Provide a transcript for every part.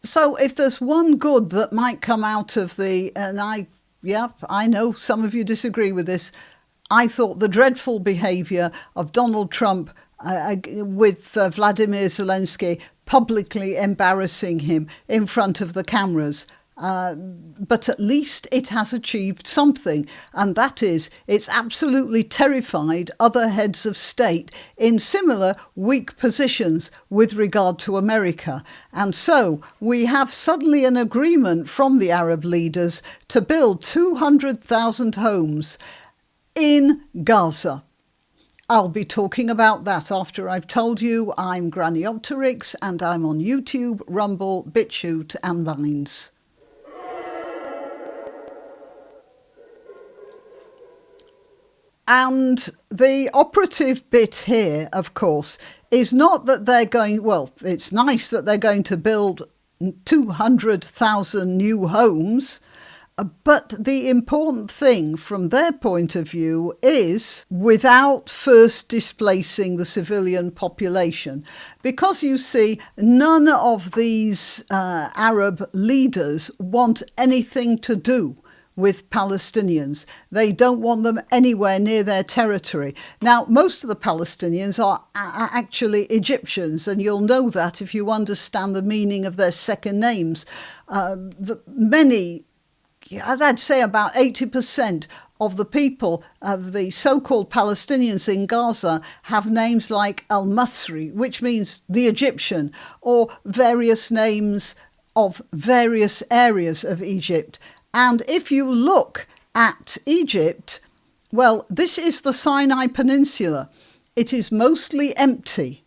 So if there's one good that might come out of I know some of you disagree with this. I thought the dreadful behaviour of Donald Trump with Vladimir Zelensky publicly embarrassing him in front of the cameras. But at least it has achieved something, and that is it's absolutely terrified other heads of state in similar weak positions with regard to America. And so we have suddenly an agreement from the Arab leaders to build 200,000 homes in Gaza. I'll be talking about that after I've told you I'm Granniopteryx and I'm on YouTube, Rumble, BitChute and Vines. And the operative bit here, of course, is not that they're going, well, it's nice that they're going to build 200,000 new homes, but the important thing from their point of view is without first displacing the civilian population. Because you see, none of these Arab leaders want anything to do with Palestinians. They don't want them anywhere near their territory. Now, most of the Palestinians are actually Egyptians, and you'll know that if you understand the meaning of their second names. I'd say about 80% of the people of the so-called Palestinians in Gaza have names like Al-Masri, which means the Egyptian, or various names of various areas of Egypt. And if you look at Egypt, well, this is the Sinai Peninsula. It is mostly empty.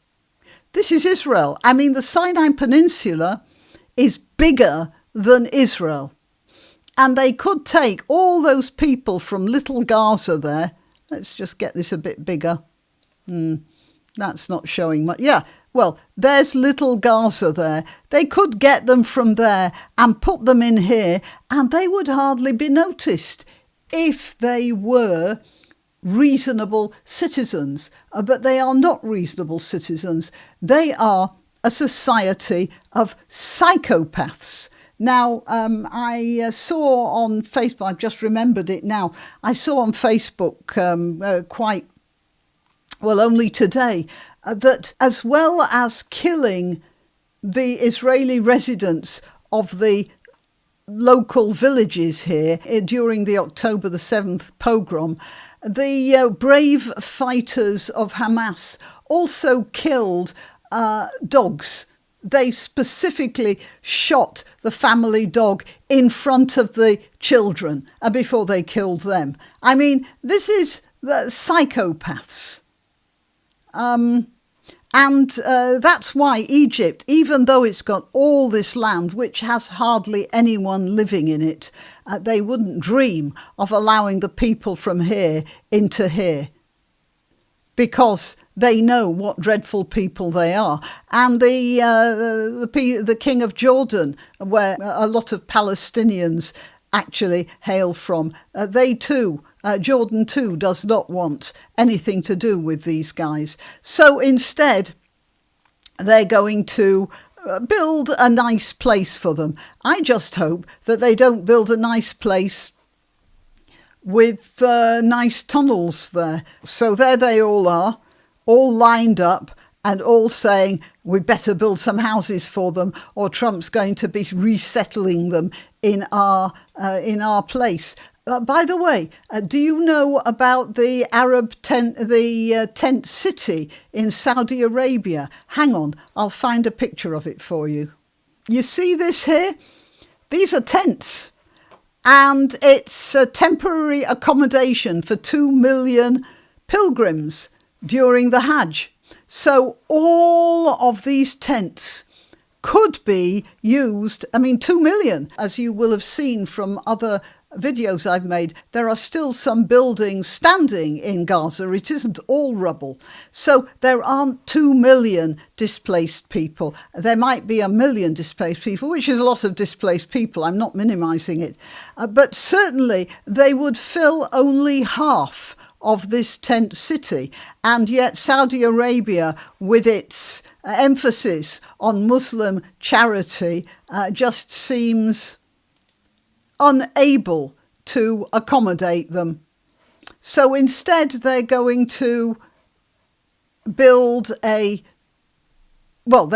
This is Israel. I mean, the Sinai Peninsula is bigger than Israel. And they could take all those people from little Gaza there. Let's just get this a bit bigger. That's not showing much. Yeah, well, there's little Gaza there. They could get them from there and put them in here, and they would hardly be noticed if they were reasonable citizens. But they are not reasonable citizens. They are a society of psychopaths. Now, I saw on Facebook, I've just remembered it now, I saw on Facebook only today, that as well as killing the Israeli residents of the local villages here during the October the 7th pogrom, the brave fighters of Hamas also killed dogs. They specifically shot the family dog in front of the children before they killed them. I mean, this is the psychopaths. And that's why Egypt, even though it's got all this land, which has hardly anyone living in it, they wouldn't dream of allowing the people from here into here, because they know what dreadful people they are. And the King of Jordan, where a lot of Palestinians actually hail from, they too, Jordan too, does not want anything to do with these guys. So instead, they're going to build a nice place for them. I just hope that they don't build a nice place with nice tunnels there. So there they all are, all lined up and all saying, we better build some houses for them, or Trump's going to be resettling them in our place. By the way, do you know about the Arab tent, tent city in Saudi Arabia? Hang on, I'll find a picture of it for you. You see this here? These are tents. And it's a temporary accommodation for 2 million pilgrims during the Hajj. So all of these tents could be used, 2 million, as you will have seen from other videos I've made, there are still some buildings standing in Gaza. It isn't all rubble. So there aren't 2 million displaced people. There might be 1 million displaced people, which is a lot of displaced people. I'm not minimising it. But certainly they would fill only half of this tent city. And yet Saudi Arabia, with its emphasis on Muslim charity just seems unable to accommodate them. So instead they're going to they're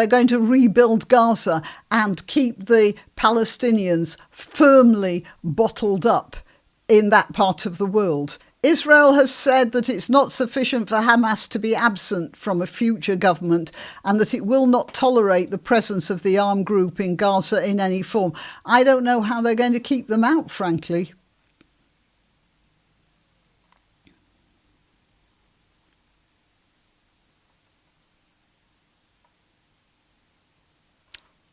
going to rebuild Gaza and keep the Palestinians firmly bottled up in that part of the world. Israel has said that it's not sufficient for Hamas to be absent from a future government and that it will not tolerate the presence of the armed group in Gaza in any form. I don't know how they're going to keep them out, frankly.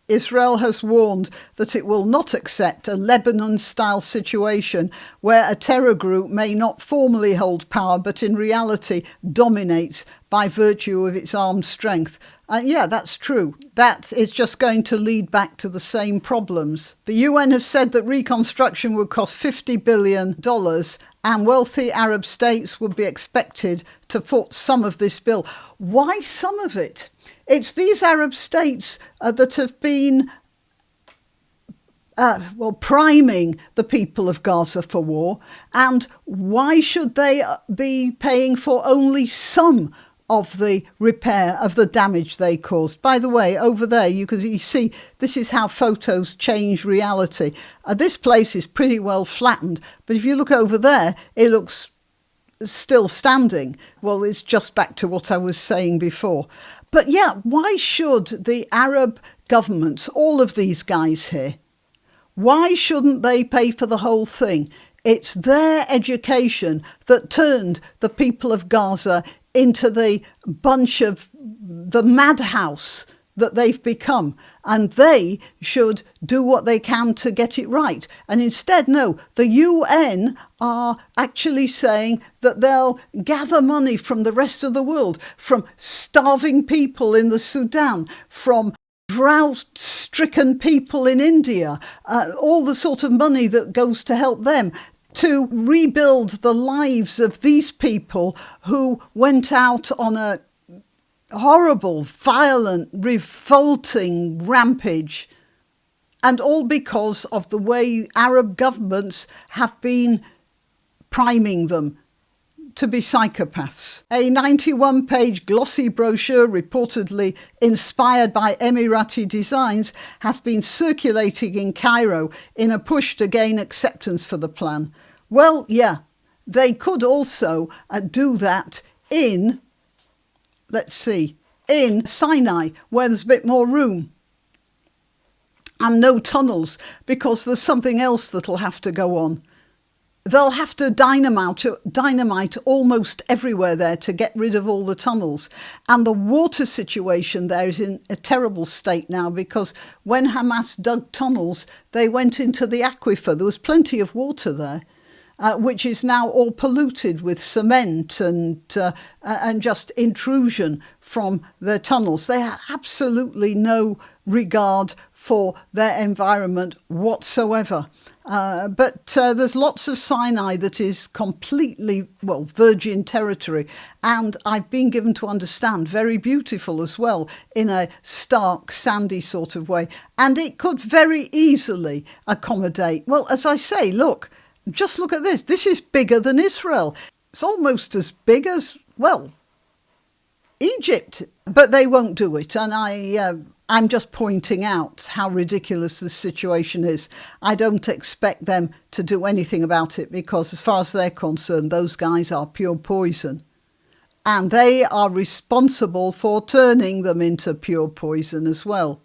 Israel has warned that it will not accept a Lebanon-style situation where a terror group may not formally hold power but in reality dominates by virtue of its armed strength. Yeah, that's true. That is just going to lead back to the same problems. The UN has said that reconstruction would cost $50 billion and wealthy Arab states would be expected to foot some of this bill. Why some of it? It's these Arab states that have been priming the people of Gaza for war. And why should they be paying for only some of the repair of the damage they caused? By the way, over there, you see, this is how photos change reality. This place is pretty well flattened. But if you look over there, it looks still standing. Well, it's just back to what I was saying before. But yeah, why should the Arab governments, all of these guys here, why shouldn't they pay for the whole thing? It's their education that turned the people of Gaza into the madhouse that they've become, and they should do what they can to get it right. And instead, no, the UN are actually saying that they'll gather money from the rest of the world, from starving people in the Sudan, from drought-stricken people in India, all the sort of money that goes to help them, to rebuild the lives of these people who went out on a horrible, violent, revolting rampage, and all because of the way Arab governments have been priming them to be psychopaths. A 91-page glossy brochure, reportedly inspired by Emirati designs, has been circulating in Cairo in a push to gain acceptance for the plan. Well, yeah, they could also do that in Sinai, where there's a bit more room and no tunnels, because there's something else that'll have to go on. They'll have to dynamite almost everywhere there to get rid of all the tunnels. And the water situation there is in a terrible state now, because when Hamas dug tunnels, they went into the aquifer. There was plenty of water there. Which is now all polluted with cement and just intrusion from their tunnels. They have absolutely no regard for their environment whatsoever. But there's lots of Sinai that is completely, virgin territory. And I've been given to understand very beautiful as well, in a stark, sandy sort of way. And it could very easily accommodate, as I say, just look at this. This is bigger than Israel. It's almost as big as, Egypt. But they won't do it. And I'm just pointing out how ridiculous this situation is. I don't expect them to do anything about it, because as far as they're concerned, those guys are pure poison. And they are responsible for turning them into pure poison as well.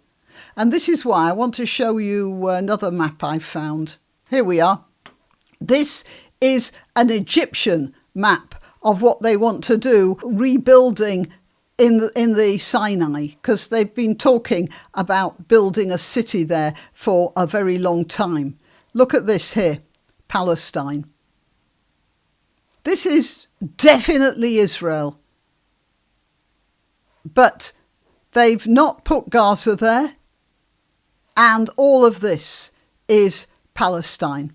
And this is why I want to show you another map I found. Here we are. This is an Egyptian map of what they want to do, rebuilding in the Sinai, because they've been talking about building a city there for a very long time. Look at this here, Palestine. This is definitely Israel. But they've not put Gaza there, and all of this is Palestine.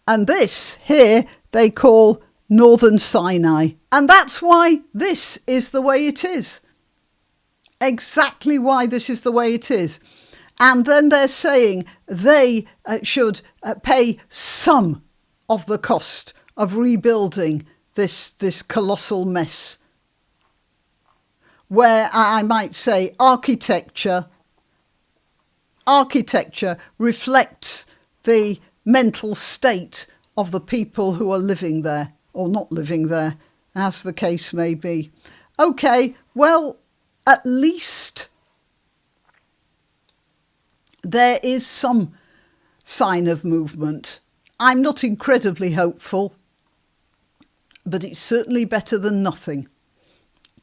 And this here they call Northern Sinai. And that's why this is the way it is. exactly why this is the way it is. And then they're saying they should pay some of the cost of rebuilding this colossal mess, where I might say architecture reflects the mental state of the people who are living there, or not living there, as the case may be. OK, well, at least there is some sign of movement. I'm not incredibly hopeful, but it's certainly better than nothing.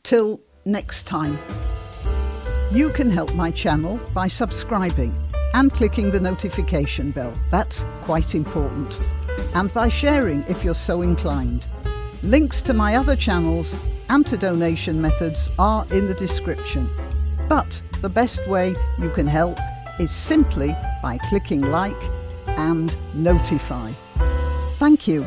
Till next time. You can help my channel by subscribing and clicking the notification bell. That's quite important. And by sharing if you're so inclined. Links to my other channels and to donation methods are in the description. But the best way you can help is simply by clicking like and notify. Thank you.